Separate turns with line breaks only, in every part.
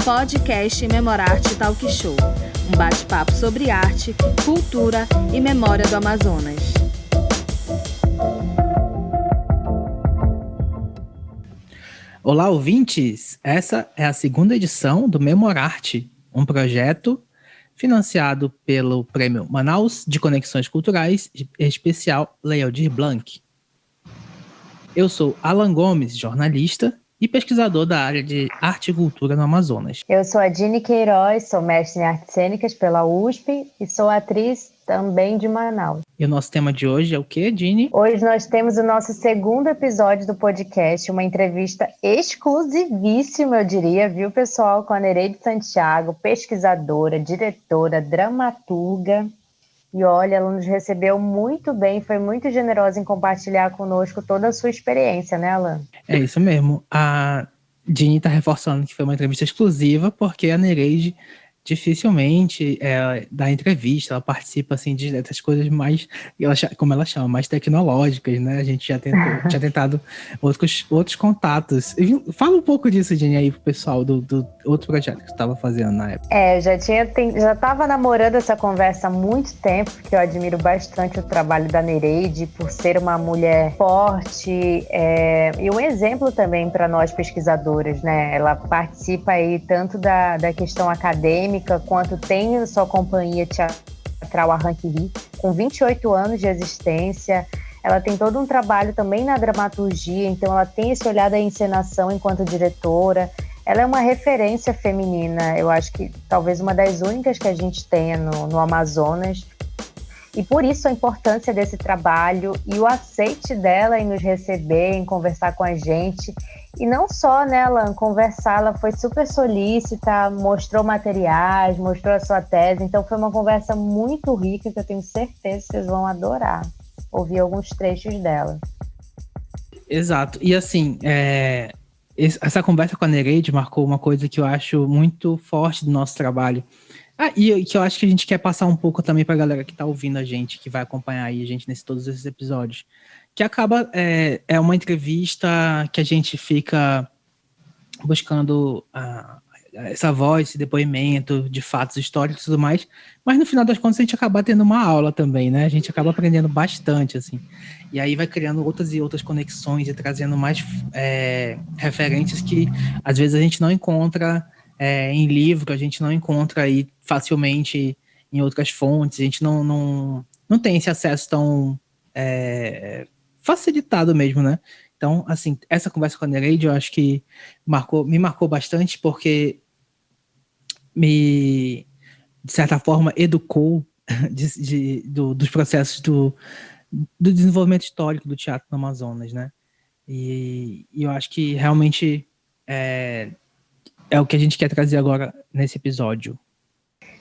Podcast Memorarte Talk Show, um bate-papo sobre arte, cultura e memória do Amazonas.
Olá, ouvintes! Essa é a segunda edição do Memorarte, um projeto financiado pelo Prêmio Manaus de Conexões Culturais, especial Lei Aldir Blanc. Eu sou Alan Gomes, jornalista e pesquisador da área de arte e cultura no Amazonas.
Eu sou a Dini Queiroz, sou mestre em artes cênicas pela USP e sou atriz também de Manaus.
E o nosso tema de hoje é o quê, Dini?
Hoje nós temos o nosso segundo episódio do podcast, uma entrevista exclusivíssima, eu diria, viu, pessoal? Com a Nereide Santiago, pesquisadora, diretora, dramaturga. E olha, ela nos recebeu muito bem, foi muito generosa em compartilhar conosco toda a sua experiência, né, Alan?
É isso mesmo. A Dini está reforçando que foi uma entrevista exclusiva, porque a Nereide dificilmente dá entrevista, ela participa assim, das coisas mais, como ela chama, mais tecnológicas, né? A gente já tinha tentado outros contatos. Fala um pouco disso, Dini, aí pro pessoal do outro projeto que você estava fazendo na época.
Eu já estava namorando essa conversa há muito tempo, porque eu admiro bastante o trabalho da Nereide, por ser uma mulher forte e um exemplo também para nós pesquisadoras, né? Ela participa aí tanto da questão acadêmica, quanto tem a sua companhia teatral Arranque-Ri, com 28 anos de existência. Ela tem todo um trabalho também na dramaturgia, então ela tem esse olhar da encenação enquanto diretora. Ela é uma referência feminina, eu acho que talvez uma das únicas que a gente tenha no Amazonas. E por isso a importância desse trabalho e o aceite dela em nos receber, em conversar com a gente. E não só, né, Alan, conversar, ela foi super solícita, mostrou materiais, mostrou a sua tese. Então foi uma conversa muito rica que eu tenho certeza que vocês vão adorar ouvir alguns trechos dela.
Exato. E assim, essa conversa com a Nereide marcou uma coisa que eu acho muito forte do nosso trabalho. E que eu acho que a gente quer passar um pouco também para a galera que está ouvindo a gente, que vai acompanhar aí a gente todos esses episódios. Que acaba, é uma entrevista que a gente fica buscando essa voz, esse depoimento de fatos históricos e tudo mais, mas no final das contas a gente acaba tendo uma aula também, né? A gente acaba aprendendo bastante, assim. E aí vai criando outras e outras conexões e trazendo mais referências que às vezes a gente não encontra em livro, a gente não encontra aí facilmente em outras fontes, a gente não tem esse acesso tão facilitado mesmo, né? Então, assim, essa conversa com a Nereide, eu acho que me marcou bastante, porque de certa forma, educou dos processos do desenvolvimento histórico do teatro no Amazonas, né? E eu acho que realmente é o que a gente quer trazer agora nesse episódio.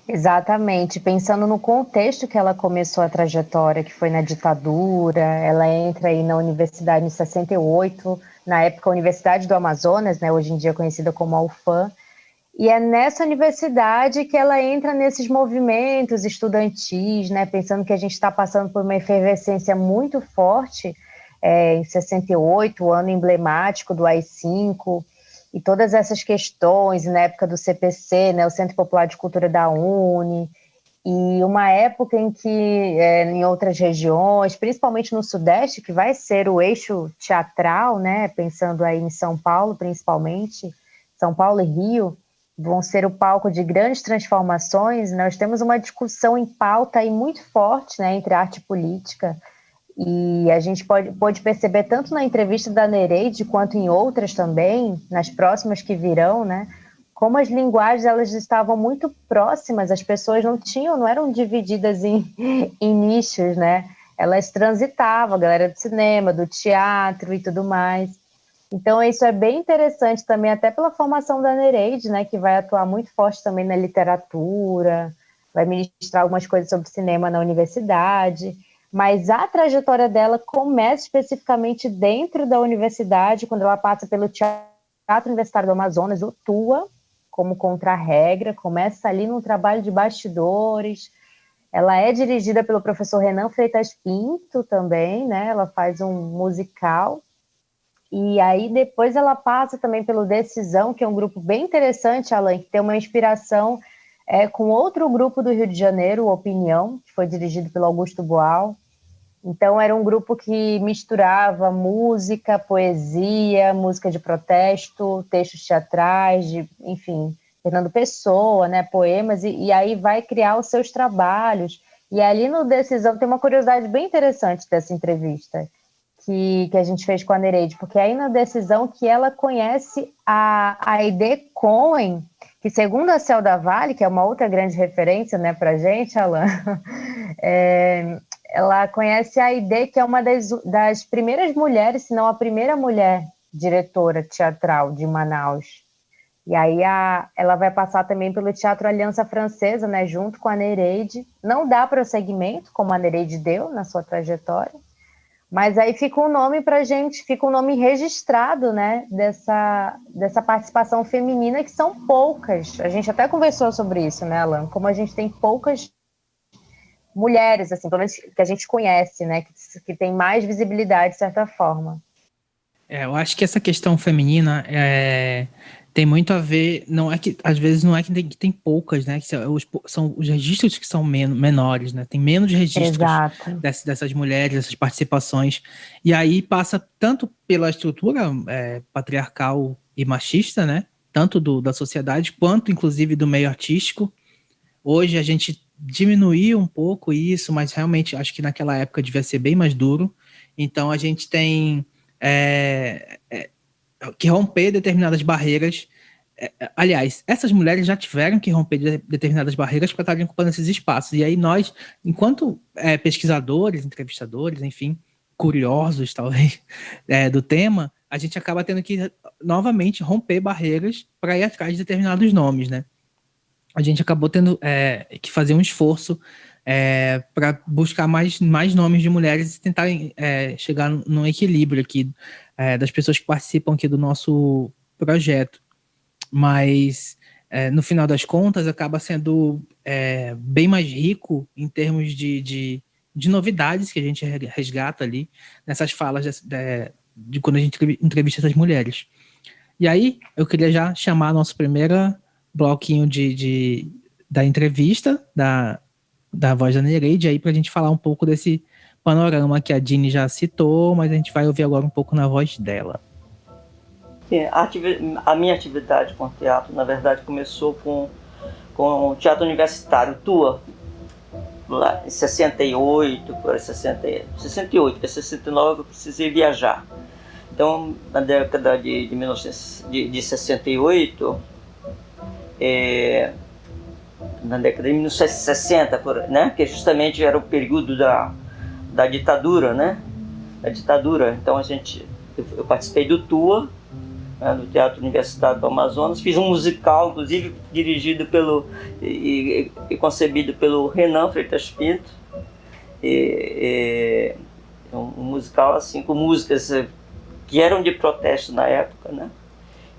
Exatamente, pensando no contexto que ela começou a trajetória, que foi na ditadura, ela entra aí na universidade em 68, na época a Universidade do Amazonas, né, hoje em dia conhecida como a UFAM, e é nessa universidade que ela entra nesses movimentos estudantis, né, pensando que a gente está passando por uma efervescência muito forte, em 68, o ano emblemático do AI-5, e todas essas questões, na época do CPC, né, o Centro Popular de Cultura da UNE, e uma época em que, em outras regiões, principalmente no Sudeste, que vai ser o eixo teatral, né, pensando aí em São Paulo, principalmente, São Paulo e Rio, vão ser o palco de grandes transformações. Nós temos uma discussão em pauta aí muito forte, né, entre arte e política, e a gente pode perceber tanto na entrevista da Nereide quanto em outras também, nas próximas que virão, né, como as linguagens elas estavam muito próximas, as pessoas não eram divididas em nichos, né, elas transitavam, a galera do cinema, do teatro e tudo mais. Então isso é bem interessante também, até pela formação da Nereide, né, que vai atuar muito forte também na literatura, vai ministrar algumas coisas sobre cinema na universidade. Mas a trajetória dela começa especificamente dentro da universidade, quando ela passa pelo Teatro Universitário do Amazonas, o TUA, como contra-regra, começa ali num trabalho de bastidores, Ela é dirigida pelo professor Renan Freitas Pinto também, né? Ela faz um musical. E aí depois ela passa também pelo Decisão, que é um grupo bem interessante, Alan, que tem uma inspiração com outro grupo do Rio de Janeiro, o Opinião, que foi dirigido pelo Augusto Boal. Então era um grupo que misturava música, poesia, música de protesto, textos teatrais, enfim, Fernando Pessoa, né, poemas, e aí vai criar os seus trabalhos. E ali no Decisão tem uma curiosidade bem interessante dessa entrevista que a gente fez com a Nereide, porque aí na Decisão que ela conhece a Aide Cohen, que segundo a Celda Valle, que é uma outra grande referência, né, pra gente, Alan, ela conhece a Aide, que é uma das primeiras mulheres, se não a primeira mulher diretora teatral de Manaus. E aí ela vai passar também pelo Teatro Aliança Francesa, né, junto com a Nereide. Não dá prosseguimento, como a Nereide deu na sua trajetória, mas aí fica um nome pra gente, fica um nome registrado, né, dessa participação feminina, que são poucas. A gente até conversou sobre isso, né, Alan? Como a gente tem poucas mulheres, assim, pelo menos que a gente conhece, né, que tem mais visibilidade, de certa forma.
Eu acho que essa questão feminina tem muito a ver, não é que às vezes não é que tem poucas, né? Que são os registros que são menores, né? Tem menos registros dessas mulheres, dessas participações. E aí passa tanto pela estrutura patriarcal e machista, né? Tanto da sociedade, quanto inclusive do meio artístico. Hoje a gente diminuiu um pouco isso, mas realmente acho que naquela época devia ser bem mais duro. Então a gente tem que romper determinadas barreiras. Aliás, essas mulheres já tiveram que romper determinadas barreiras para estarem ocupando esses espaços. E aí nós, enquanto pesquisadores, entrevistadores, enfim, curiosos talvez do tema, a gente acaba tendo que novamente romper barreiras para ir atrás de determinados nomes, né? A gente acabou tendo que fazer um esforço para buscar mais nomes de mulheres e tentarem chegar num equilíbrio aqui das pessoas que participam aqui do nosso projeto. Mas, no final das contas, acaba sendo bem mais rico em termos de novidades que a gente resgata ali nessas falas de quando a gente entrevista essas mulheres. E aí, eu queria já chamar nosso primeiro bloquinho da entrevista, da voz da Nereide, aí para a gente falar um pouco desse panorama que a Dini já citou, mas a gente vai ouvir agora um pouco na voz dela.
A minha atividade com o teatro, na verdade, começou com o teatro universitário, TUA, lá em 68, por 68, porque 69 eu precisei viajar. Então, na década de 68, na década de 1960, né, que justamente era o período da ditadura, né? Da ditadura. Então eu participei do TUA, né, no Teatro Universitário do Amazonas, fiz um musical, inclusive dirigido e concebido pelo Renan Freitas Pinto, um musical assim com músicas que eram de protesto na época, né?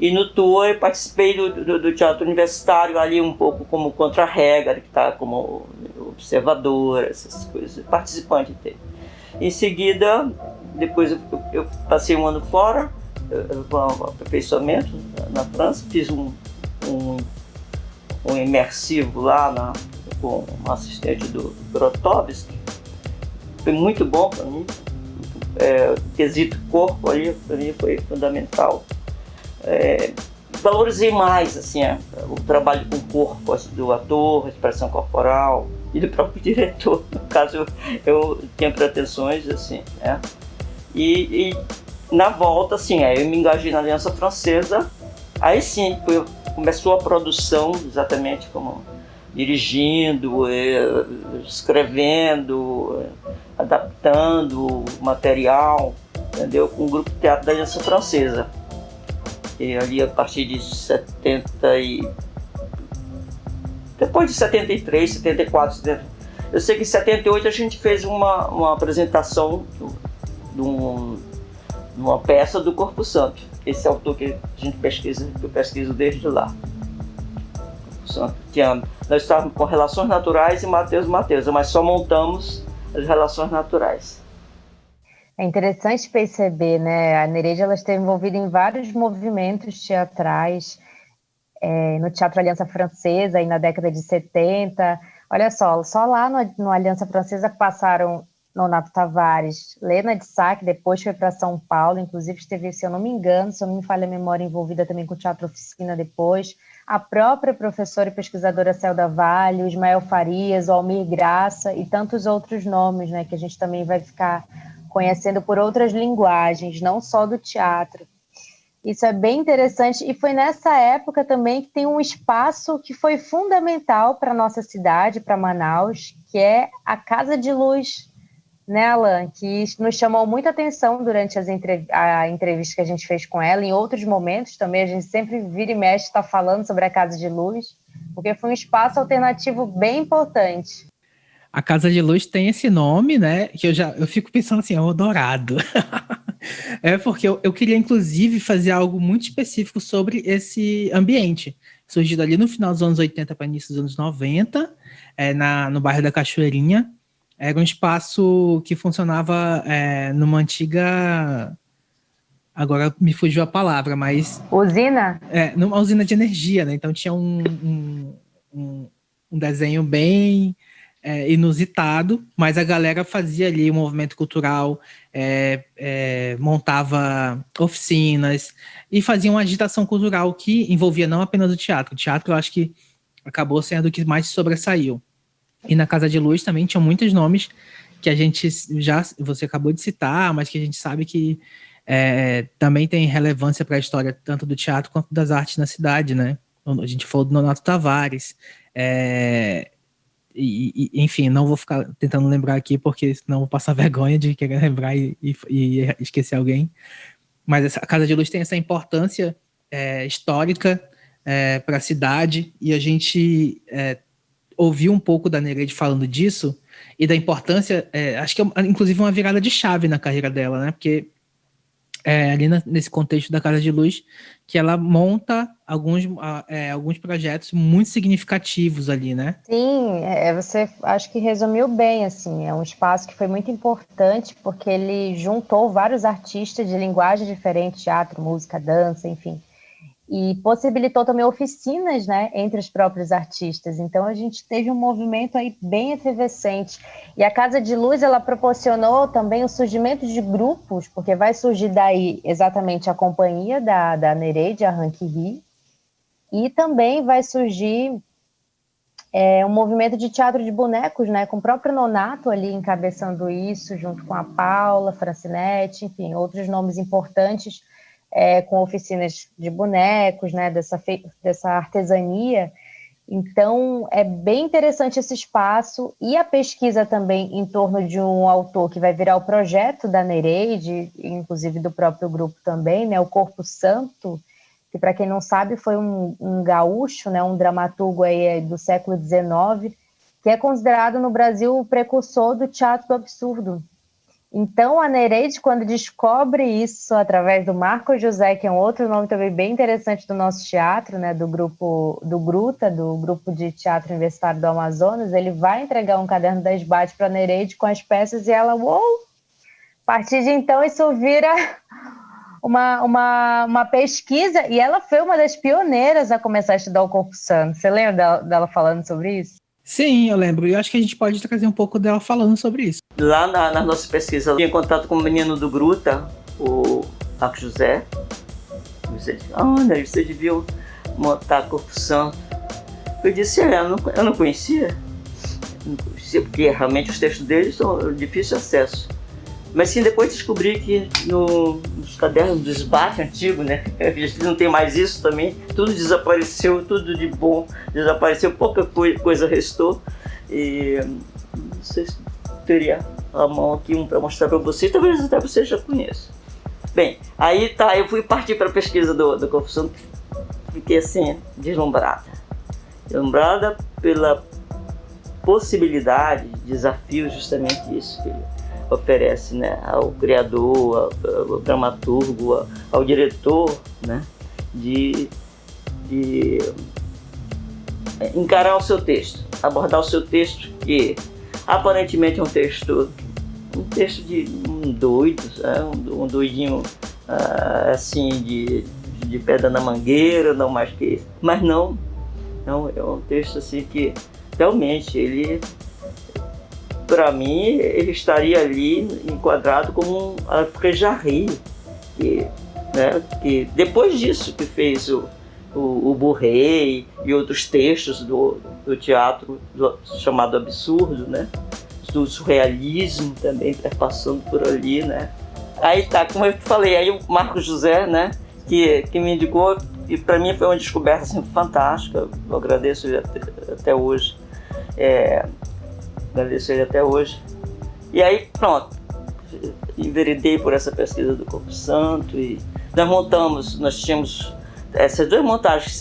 E no TUA eu participei do Teatro Universitário, ali um pouco como contra-regra, que está como observadora, essas coisas, participante dele. Em seguida, depois eu passei um ano fora, aperfeiçoamento na França, fiz um imersivo lá com um assistente do Grotowski. Foi muito bom para mim. O quesito corpo ali, para mim, foi fundamental. Valorizei mais assim, o trabalho com o corpo do ator, a expressão corporal e do próprio diretor. No caso, eu tinha pretensões assim, né? E na volta, assim, eu me engajei na Aliança Francesa. Aí sim, começou a produção, exatamente como dirigindo, escrevendo, adaptando material, entendeu? Com o grupo de teatro da Aliança Francesa. E ali a partir de 70 e... Depois de 73, 74, 70... Eu sei que em 78 a gente fez uma apresentação de uma peça do Corpo Santo. Esse autor que a gente pesquisa, que eu pesquiso desde lá. Nós estávamos com Relações Naturais e Mateus, mas só montamos as Relações Naturais.
É interessante perceber, né? A Nereide ela esteve envolvida em vários movimentos teatrais, no Teatro Aliança Francesa, aí na década de 70. Olha só lá no Aliança Francesa passaram Nonato Tavares, Lena de Sá, que depois foi para São Paulo, inclusive esteve, se eu não me engano, se eu não me falha a memória, envolvida também com o Teatro Oficina depois, a própria professora e pesquisadora Celda Vale, o Ismael Farias, o Almir Graça e tantos outros nomes, né, que a gente também vai ficar conhecendo por outras linguagens, não só do teatro. Isso é bem interessante, e foi nessa época também que tem um espaço que foi fundamental para a nossa cidade, para Manaus, que é a Casa de Luz, né, Alan, que nos chamou muita atenção durante a entrevista que a gente fez com ela, em outros momentos também, a gente sempre vira e mexe está falando sobre a Casa de Luz, porque foi um espaço alternativo bem importante.
A Casa de Luz tem esse nome, né, que eu fico pensando assim, é o Dourado. É porque eu queria, inclusive, fazer algo muito específico sobre esse ambiente, surgido ali no final dos anos 80 para início dos anos 90, no bairro da Cachoeirinha. Era um espaço que funcionava numa antiga... Agora me fugiu a palavra, mas...
Usina?
Numa usina de energia, né? Então tinha um desenho bem inusitado, mas a galera fazia ali um movimento cultural, montava oficinas e fazia uma agitação cultural que envolvia não apenas o teatro. O teatro, eu acho que acabou sendo o que mais sobressaiu. E na Casa de Luz também tinham muitos nomes que a gente você acabou de citar, mas que a gente sabe que também tem relevância para a história tanto do teatro quanto das artes na cidade, né? A gente falou do Nonato Tavares, enfim, não vou ficar tentando lembrar aqui, porque senão vou passar vergonha de querer lembrar e esquecer alguém. Mas a Casa de Luz tem essa importância histórica para a cidade, e a gente ouviu um pouco da Nereide falando disso, e da importância, acho que é inclusive uma virada de chave na carreira dela, né? Porque ali nesse contexto da Casa de Luz, que ela monta alguns projetos muito significativos ali, né?
Sim, você acho que resumiu bem, assim, é um espaço que foi muito importante, porque ele juntou vários artistas de linguagem diferente, teatro, música, dança, enfim, e possibilitou também oficinas, né, entre os próprios artistas. Então a gente teve um movimento aí bem efervescente. E a Casa de Luz, ela proporcionou também o surgimento de grupos, porque vai surgir daí exatamente a companhia da Nereide, a Rank Ri, e também vai surgir um movimento de teatro de bonecos, né, com o próprio Nonato ali encabeçando isso, junto com a Paula, Francinete, enfim, outros nomes importantes, com oficinas de bonecos, né, dessa artesania. Então, é bem interessante esse espaço, e a pesquisa também em torno de um autor que vai virar o projeto da Nereide, inclusive do próprio grupo também, né, o Corpo Santo, que, para quem não sabe, foi um gaúcho, né, um dramaturgo aí do século XIX, que é considerado no Brasil o precursor do teatro do absurdo. Então, a Nereide, quando descobre isso através do Marco José, que é um outro nome também bem interessante do nosso teatro, né, do grupo do Gruta, do Grupo de Teatro Universitário do Amazonas, ele vai entregar um caderno da SBAT para a Nereide com as peças, e ela, uou! A partir de então, isso vira uma pesquisa, e ela foi uma das pioneiras a começar a estudar o Corpo Santo. Você lembra dela falando sobre isso?
Sim, eu lembro. E eu acho que a gente pode trazer um pouu dela falando sobre isso.
Lá na nossa pesquisa, eu tinha contato com o menino do Gruta, o Marco José. Vocês deviam montar Corpo Santo. Eu disse, eu não conhecia. Porque realmente os textos deles são de difícil acesso. Mas sim, depois descobri que nos cadernos do SBAT antigo, né, não tem mais isso também, tudo desapareceu, tudo de bom desapareceu, pouca coisa restou. E não sei se teria a mão aqui para mostrar para vocês, talvez até vocês já conheçam. Bem, aí tá, eu fui partir para a pesquisa do Corpo Santo, fiquei assim, deslumbrada pela possibilidade, desafio, justamente isso que ele oferece, né, ao criador, ao dramaturgo, ao diretor, né, de encarar o seu texto, abordar o seu texto, que aparentemente é um texto de um doido, um doidinho assim de pedra na mangueira, não mais que isso. Mas não, é um texto assim que realmente ele, para mim, ele estaria ali enquadrado como a Préjari, que depois disso que fez o Bourret e outros textos do teatro chamado absurdo, né? Do surrealismo também passando por ali, né? Aí tá, como eu falei, aí o Marcos José, né? Que me indicou, e para mim foi uma descoberta assim, fantástica. Eu agradeço ele até hoje. Agradeço ele até hoje. E aí, pronto, enveredei por essa pesquisa do Corpo Santo e nós tínhamos essas duas montagens que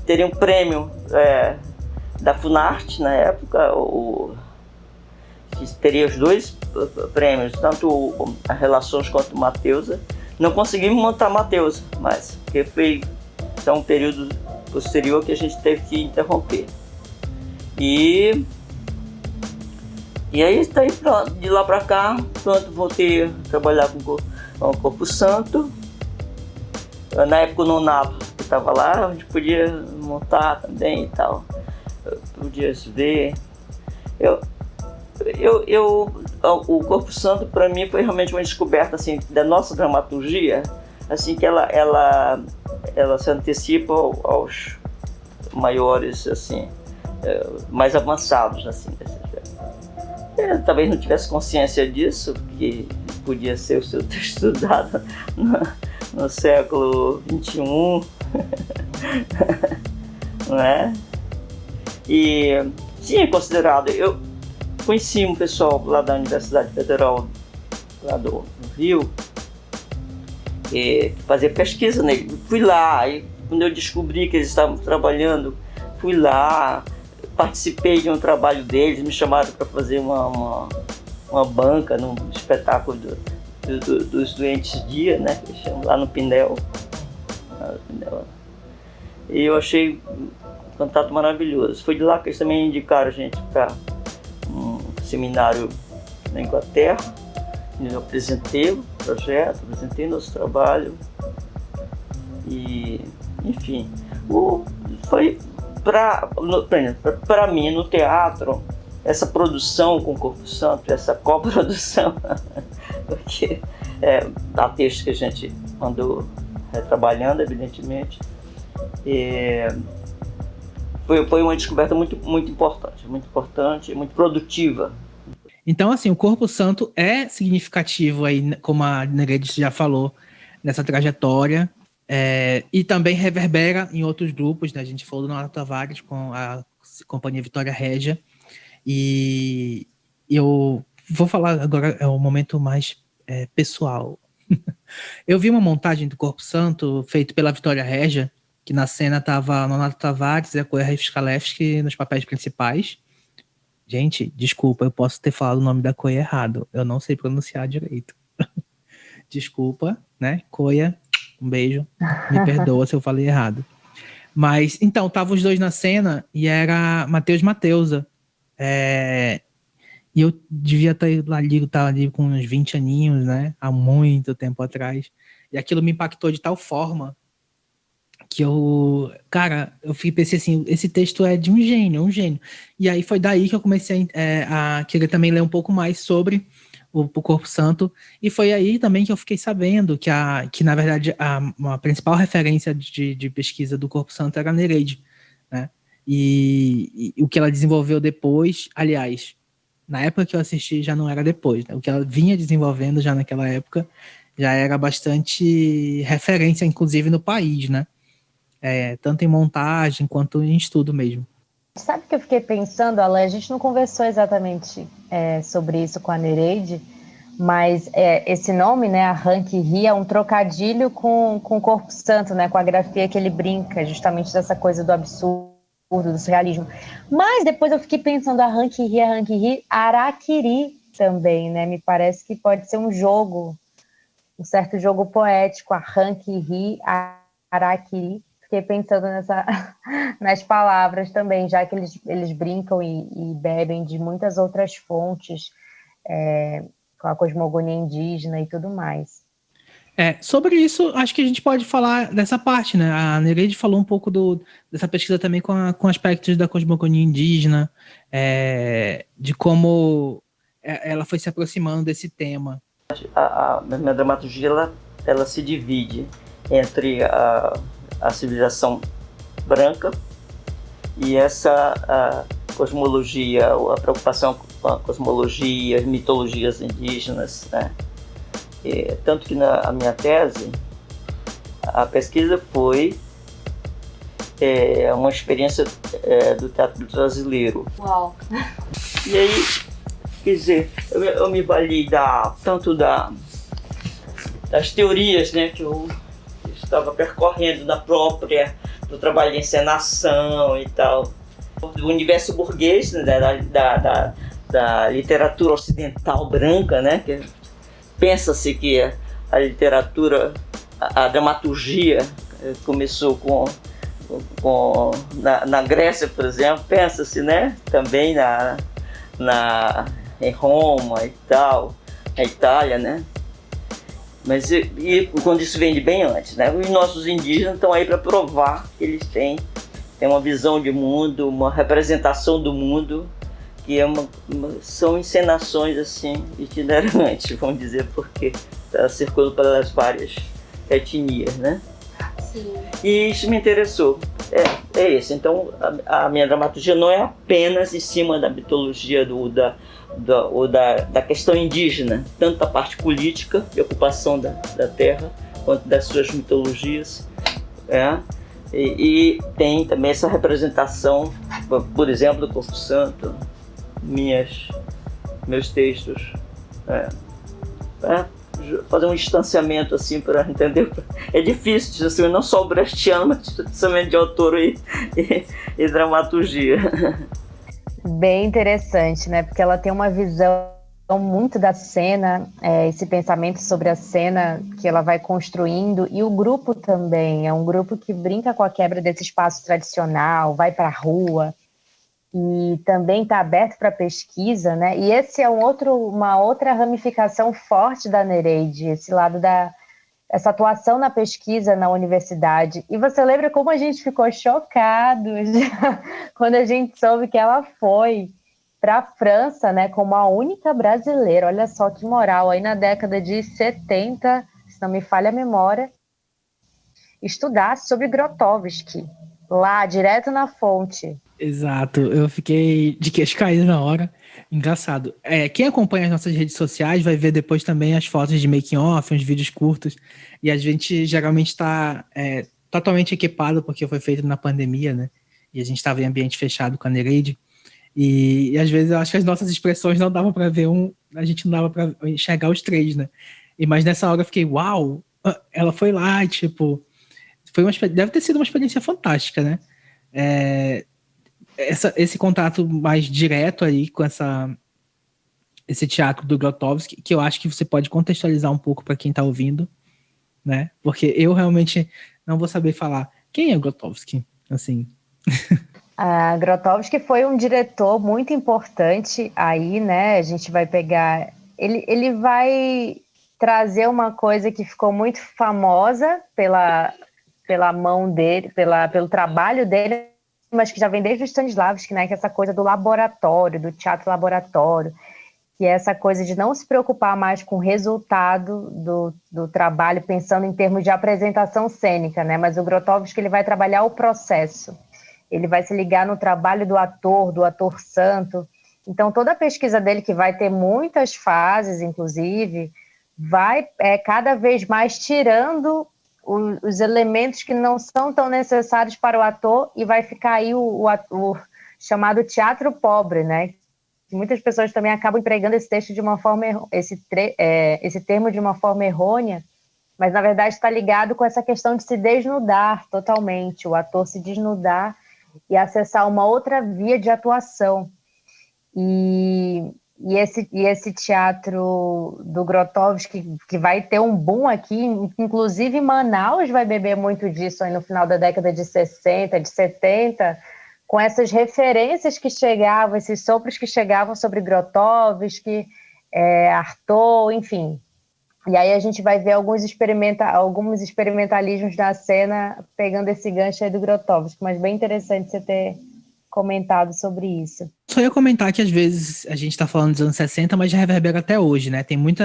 teriam prêmio da Funarte na época, que teria os dois prêmios, tanto a Relações quanto Mateusa. Não conseguimos montar Mateusa, mas porque foi um período posterior que a gente teve que interromper. E aí, pronto, de lá para cá, pronto, voltei a trabalhar com o Corpo Santo. Na época o Nonato que estava lá, a gente podia montar também e tal, podia se ver. O Corpo Santo para mim foi realmente uma descoberta assim da nossa dramaturgia, assim que ela se antecipa aos maiores assim, mais avançados assim. Talvez não tivesse consciência disso, porque podia ser o seu ter estudado no século XXI, não é? E tinha considerado, eu conheci um pessoal lá da Universidade Federal lá do Rio, que fazia pesquisa nele. Fui lá, e quando eu descobri que eles estavam trabalhando, fui lá, participei de um trabalho deles, me chamaram para fazer uma banca num espetáculo dos Doentes Dia, né, que chamam lá no Pindel. E eu achei um contato maravilhoso. Foi de lá que eles também indicaram a gente para um seminário na Inglaterra. Eu apresentei o projeto, apresentei nosso trabalho e, enfim, foi para mim no teatro, essa produção com o Corpo Santo, essa coprodução, porque há textos que a gente andou retrabalhando, evidentemente, foi uma descoberta muito, muito importante, muito produtiva.
Então, assim, o Corpo Santo é significativo aí, como a Nereide já falou, nessa trajetória, e também reverbera em outros grupos, né? A gente falou do Nonato Tavares com a Companhia Vitória Régia, e eu vou falar agora, é um momento mais pessoal. Eu vi uma montagem do Corpo Santo feito pela Vitória Régia, que na cena estava Nonato Tavares e a Koya Rifskalevski nos papéis principais. Gente, desculpa, eu posso ter falado o nome da Koya errado. Eu não sei pronunciar direito. Desculpa, né? Koya, um beijo. Me perdoa se eu falei errado. Mas, então, estavam os dois na cena e era Matheus Mateusa. E eu devia estar ali com uns 20 aninhos, né? Há muito tempo atrás. E aquilo me impactou de tal forma que eu pensei assim, esse texto é de um gênio. E aí foi daí que eu comecei a querer também ler um pouco mais sobre o Corpo Santo, e foi aí também que eu fiquei sabendo que na verdade, a principal referência de pesquisa do Corpo Santo era a Nereide, né? E o que ela desenvolveu depois, aliás, na época que eu assisti já não era depois, né? O que ela vinha desenvolvendo já naquela época já era bastante referência, inclusive no país, né? Tanto em montagem quanto em estudo mesmo.
Sabe o que eu fiquei pensando, Alain? A gente não conversou exatamente sobre isso com a Nereide, mas esse nome, né, a Rank Ri, é um trocadilho com o Corpo Santo, né, com a grafia que ele brinca, justamente dessa coisa do absurdo, do surrealismo. Mas depois eu fiquei pensando, a Rank Ri, Araquiri também, né? Me parece que pode ser um jogo, um certo jogo poético, a Rank Ri, Araquiri. fiquei pensando nas palavras também, já que eles brincam e bebem de muitas outras fontes, com a cosmogonia indígena e tudo mais.
Sobre isso, acho que a gente pode falar dessa parte, né? A Nereide falou um pouco dessa pesquisa também com aspectos da cosmogonia indígena, de como ela foi se aproximando desse tema.
A minha dramaturgia ela se divide entre a civilização branca e essa cosmologia, a preocupação com a cosmologia, as mitologias indígenas, né? Tanto que na minha tese, a pesquisa foi uma experiência do teatro brasileiro.
Uau!
E aí, quer dizer, eu me vali tanto das teorias, né, que eu estava percorrendo do trabalho de encenação e tal, do universo burguês, né, da literatura ocidental branca, né, que pensa-se que a literatura, a dramaturgia começou na Grécia, por exemplo, pensa-se, né, também em Roma e tal, na Itália, né? Mas quando isso vem de bem antes, né? Os nossos indígenas estão aí para provar que eles têm uma visão de mundo, uma representação do mundo, que são encenações assim itinerantes, vamos dizer, porque está circulando pelas várias etnias, né? Sim. E isso me interessou. É isso. Então a minha dramaturgia não é apenas em cima da mitologia da questão indígena, tanto da parte política de ocupação da terra, quanto das suas mitologias. E tem também essa representação, por exemplo, do Corpo Santo, meus textos. Fazer um distanciamento assim para entender. É difícil, distanciamento não só o brechtiano, mas distanciamento de autor e dramaturgia.
Bem interessante, né? Porque ela tem uma visão muito da cena, esse pensamento sobre a cena que ela vai construindo, e o grupo também é um grupo que brinca com a quebra desse espaço tradicional, vai para a rua, e também está aberto para pesquisa, né? E esse é uma outra ramificação forte da Nereide, esse lado essa atuação na pesquisa na universidade. E você lembra como a gente ficou chocado quando a gente soube que ela foi para a França, né, como a única brasileira, olha só que moral, aí na década de 70, se não me falha a memória, estudar sobre Grotowski, lá, direto na fonte.
Exato, eu fiquei de queixo caído na hora. Engraçado. Quem acompanha as nossas redes sociais vai ver depois também as fotos de making off, uns vídeos curtos, e a gente geralmente está totalmente equipado porque foi feito na pandemia, né? E a gente estava em ambiente fechado com a Nereide, e às vezes eu acho que as nossas expressões não dava para ver a gente não dava para enxergar os três, né? Mas nessa hora eu fiquei, uau, ela foi lá, e, tipo, deve ter sido uma experiência fantástica, né? Esse contato mais direto aí com esse teatro do Grotowski, que eu acho que você pode contextualizar um pouco para quem está ouvindo, né? Porque eu realmente não vou saber falar quem é Grotowski, assim.
Grotowski foi um diretor muito importante aí, né? A gente vai pegar... Ele vai trazer uma coisa que ficou muito famosa pela mão dele, pelo trabalho dele, mas que já vem desde o Stanislavski, né, que é essa coisa do laboratório, do teatro laboratório, que é essa coisa de não se preocupar mais com o resultado do trabalho, pensando em termos de apresentação cênica, né, mas o Grotowski ele vai trabalhar o processo, ele vai se ligar no trabalho do ator santo. Então toda a pesquisa dele, que vai ter muitas fases, inclusive, vai cada vez mais tirando os elementos que não são tão necessários para o ator, e vai ficar aí o chamado teatro pobre, né? Muitas pessoas também acabam empregando esse texto de uma forma, esse termo de uma forma errônea, mas na verdade está ligado com essa questão de se desnudar totalmente, o ator se desnudar e acessar uma outra via de atuação. E esse teatro do Grotowski, que vai ter um boom aqui, inclusive Manaus vai beber muito disso aí no final da década de 60, de 70, com essas referências que chegavam, esses sopros que chegavam sobre Grotowski, Artaud, enfim. E aí a gente vai ver alguns experimentalismos da cena pegando esse gancho aí do Grotowski, mas bem interessante você ter comentado sobre isso.
Só ia comentar que às vezes a gente está falando dos anos 60, mas já reverbera até hoje, né? Tem muito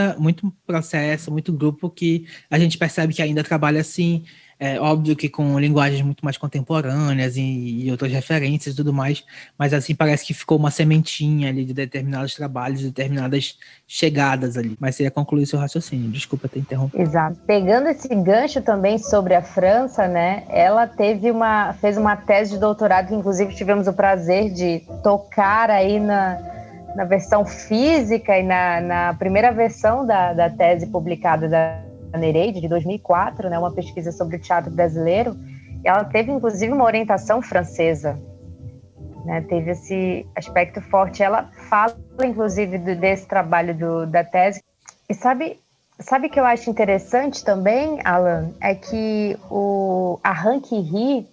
processo, muito grupo que a gente percebe que ainda trabalha assim, óbvio que com linguagens muito mais contemporâneas e outras referências e tudo mais, mas assim parece que ficou uma sementinha ali de determinados trabalhos, determinadas chegadas ali. Mas você ia concluir seu raciocínio, desculpa ter interrompido.
Exato. Pegando esse gancho também sobre a França, né? Ela fez uma tese de doutorado que inclusive tivemos o prazer de tocar aí na versão física e na primeira versão da tese publicada da Nereide, de 2004, né, uma pesquisa sobre o teatro brasileiro. Ela teve, inclusive, uma orientação francesa, né, teve esse aspecto forte. Ela fala, inclusive, desse trabalho da tese. E sabe que eu acho interessante também, Alan? É que a Ranquerie,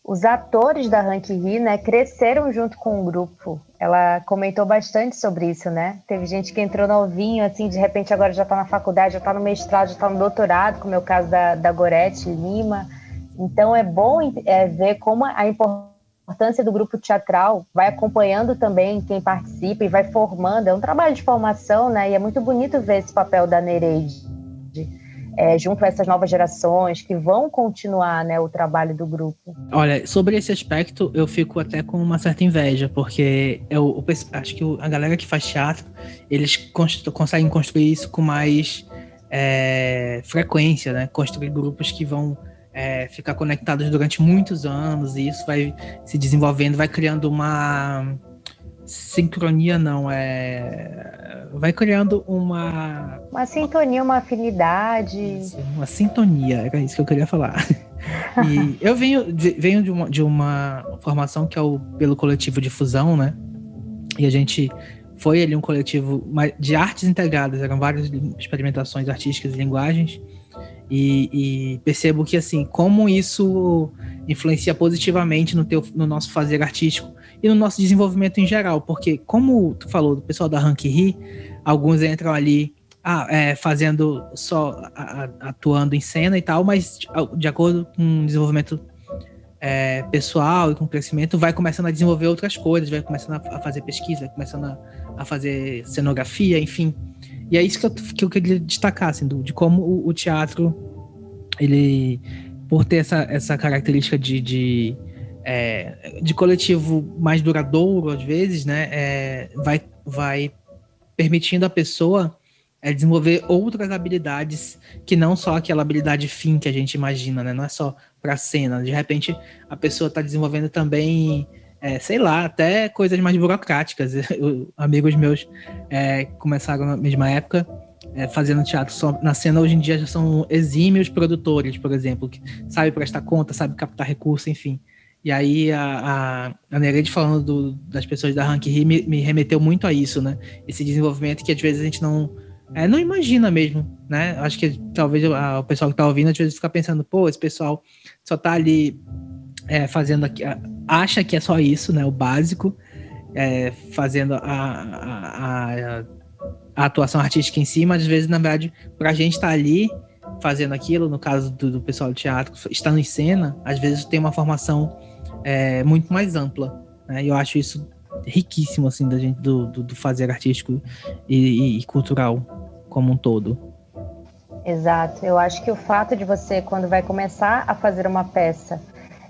os atores da Ranquerie, né, cresceram junto com o grupo. Ela comentou bastante sobre isso, né? Teve gente que entrou novinho, assim, de repente agora já está na faculdade, já está no mestrado, já está no doutorado, como é o caso da Gorete Lima. Então é bom ver como a importância do grupo teatral vai acompanhando também quem participa e vai formando. É um trabalho de formação, né? E é muito bonito ver esse papel da Nereide junto a essas novas gerações que vão continuar, né, o trabalho do grupo.
Olha, sobre esse aspecto, eu fico até com uma certa inveja, porque eu acho que a galera que faz teatro, eles conseguem construir isso com mais frequência, né? Construir grupos que vão ficar conectados durante muitos anos, e isso vai se desenvolvendo, vai criando uma sincronia, vai criando uma
sintonia, uma afinidade.
Uma sintonia, era isso que eu queria falar. E eu venho de uma formação que é pelo coletivo Difusão, né? E a gente foi ali um coletivo de artes integradas, eram várias experimentações artísticas e linguagens, e percebo que, assim, como isso influencia positivamente no nosso fazer artístico e no nosso desenvolvimento em geral, porque, como tu falou, do pessoal da Ranquerie, alguns entram ali fazendo só, atuando em cena e tal, mas de acordo com o desenvolvimento pessoal e com o crescimento, vai começando a desenvolver outras coisas, vai começando a fazer pesquisa, vai começando a fazer cenografia, enfim. E é isso que eu queria destacar, assim, de como o teatro, ele, por ter essa característica de coletivo mais duradouro, às vezes, né, vai permitindo a pessoa desenvolver outras habilidades que não só aquela habilidade fim que a gente imagina, né? Não é só para cena. De repente, a pessoa está desenvolvendo também, sei lá, até coisas mais burocráticas. Amigos meus começaram na mesma época fazendo teatro só na cena. Hoje em dia já são exímios produtores, por exemplo, que sabe prestar conta, sabe captar recurso, enfim. E aí a Nereide falando das pessoas da Ranquerie me remeteu muito a isso, né? Esse desenvolvimento que às vezes a gente não imagina mesmo, né? Acho que talvez o pessoal que tá ouvindo às vezes fica pensando, pô, esse pessoal só tá ali fazendo aqui, acha que é só isso, né? O básico, fazendo a atuação artística em si, mas às vezes, na verdade, pra gente estar ali fazendo aquilo, no caso do pessoal do teatro, estando em cena, às vezes tem uma formação muito mais ampla, né? E eu acho isso riquíssimo, assim, da gente do fazer artístico e cultural como um todo.
Exato. Eu acho que o fato de você, quando vai começar a fazer uma peça,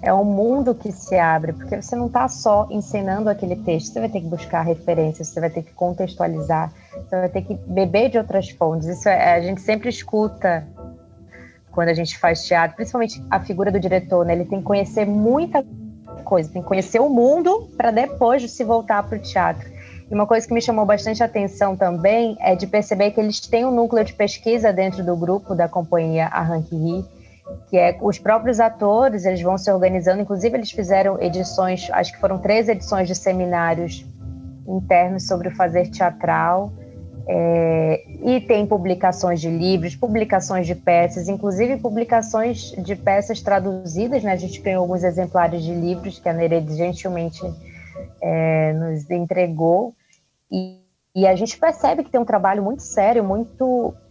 é um mundo que se abre, porque você não está só encenando aquele texto, você vai ter que buscar referências, você vai ter que contextualizar, você vai ter que beber de outras fontes. Isso a gente sempre escuta quando a gente faz teatro, principalmente a figura do diretor, né? Ele tem que conhecer muita coisa, tem que conhecer o mundo para depois se voltar para o teatro. E uma coisa que me chamou bastante atenção também é de perceber que eles têm um núcleo de pesquisa dentro do grupo da companhia A Ranquerie, que os próprios atores, eles vão se organizando, inclusive eles fizeram edições, acho que foram 3 edições de seminários internos sobre o fazer teatral. E tem publicações de livros, publicações de peças, inclusive publicações de peças traduzidas, né? A gente ganhou alguns exemplares de livros que a Nereide gentilmente nos entregou, e a gente percebe que tem um trabalho muito sério,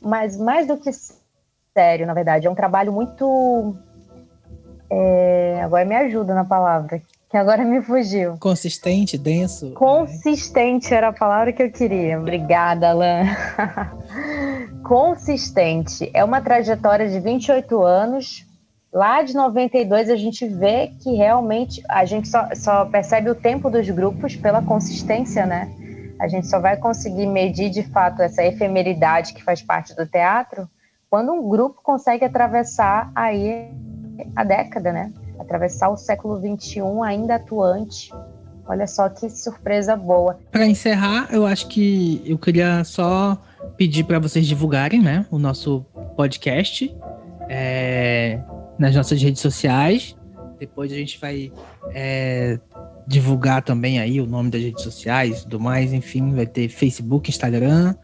mais do que sério, na verdade, é um trabalho muito... agora me ajuda na palavra, que agora me fugiu.
Consistente, denso.
Consistente era a palavra que eu queria. Obrigada, Alan. Consistente. É uma trajetória de 28 anos. Lá de 92 a gente vê que realmente a gente só percebe o tempo dos grupos pela consistência, né? A gente só vai conseguir medir de fato essa efemeridade que faz parte do teatro quando um grupo consegue atravessar aí a década, né? Atravessar o século XXI ainda atuante. Olha só que surpresa boa.
Para encerrar, eu acho que eu queria só pedir para vocês divulgarem, né, o nosso podcast nas nossas redes sociais. Depois a gente vai divulgar também aí o nome das redes sociais e tudo mais. Enfim, vai ter Facebook, Instagram.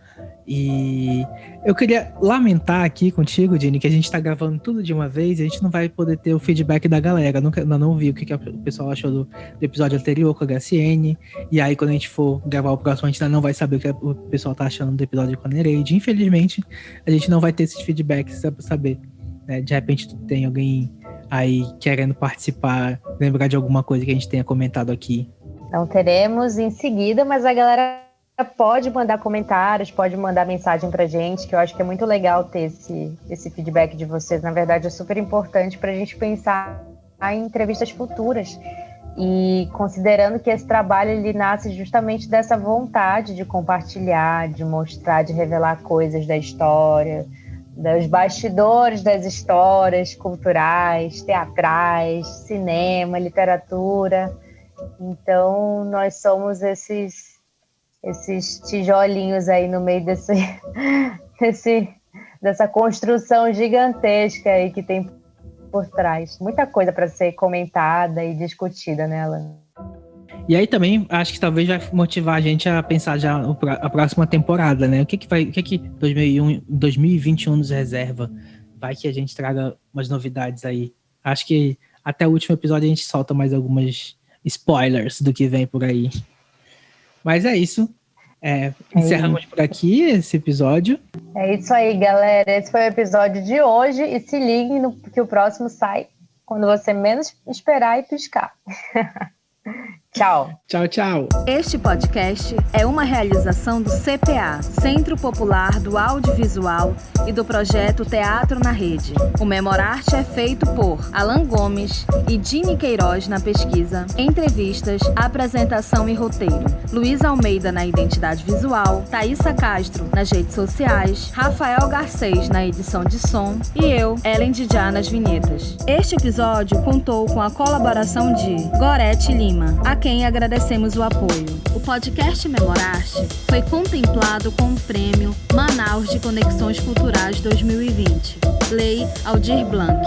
E eu queria lamentar aqui contigo, Jenny, que a gente tá gravando tudo de uma vez e a gente não vai poder ter o feedback da galera. Eu não vi o que o pessoal achou do episódio anterior com a HCN. E aí, quando a gente for gravar o próximo, a gente ainda não vai saber o que o pessoal tá achando do episódio com a Nereide. Infelizmente, a gente não vai ter esses feedbacks pra saber. Né? De repente, tem alguém aí querendo participar, lembrar de alguma coisa que a gente tenha comentado aqui.
Não teremos em seguida, mas a galera pode mandar comentários, pode mandar mensagem pra gente, que eu acho que é muito legal ter esse feedback de vocês. Na verdade, é super importante pra gente pensar em entrevistas futuras. E considerando que esse trabalho ele nasce justamente dessa vontade de compartilhar, de mostrar, de revelar coisas da história, dos bastidores das histórias culturais, teatrais, cinema, literatura. Então, nós somos esses tijolinhos aí no meio dessa construção gigantesca aí que tem por trás. Muita coisa para ser comentada e discutida, né, Alan?
E aí também acho que talvez vai motivar a gente a pensar já a próxima temporada, né? O que 2021 nos reserva? Vai que a gente traga umas novidades aí. Acho que até o último episódio a gente solta mais algumas spoilers do que vem por aí. Mas é isso. Encerramos por aqui esse episódio. É
isso aí, galera. Esse foi o episódio de hoje. E se liguem que o próximo sai quando você menos esperar e piscar. Tchau.
Tchau, tchau.
Este podcast é uma realização do CPA, Centro Popular do Audiovisual, e do projeto Teatro na Rede. O Memorarte é feito por Alan Gomes e Dini Queiroz na pesquisa, entrevistas, apresentação e roteiro. Luiz Almeida na identidade visual, Thaísa Castro nas redes sociais, Rafael Garcês na edição de som e eu, Ellen Didjá, nas vinhetas. Este episódio contou com a colaboração de Gorete Lima, a quem agradecemos o apoio. O podcast Memorarte foi contemplado com o Prêmio Manaus de Conexões Culturais 2020, Lei Aldir Blanc.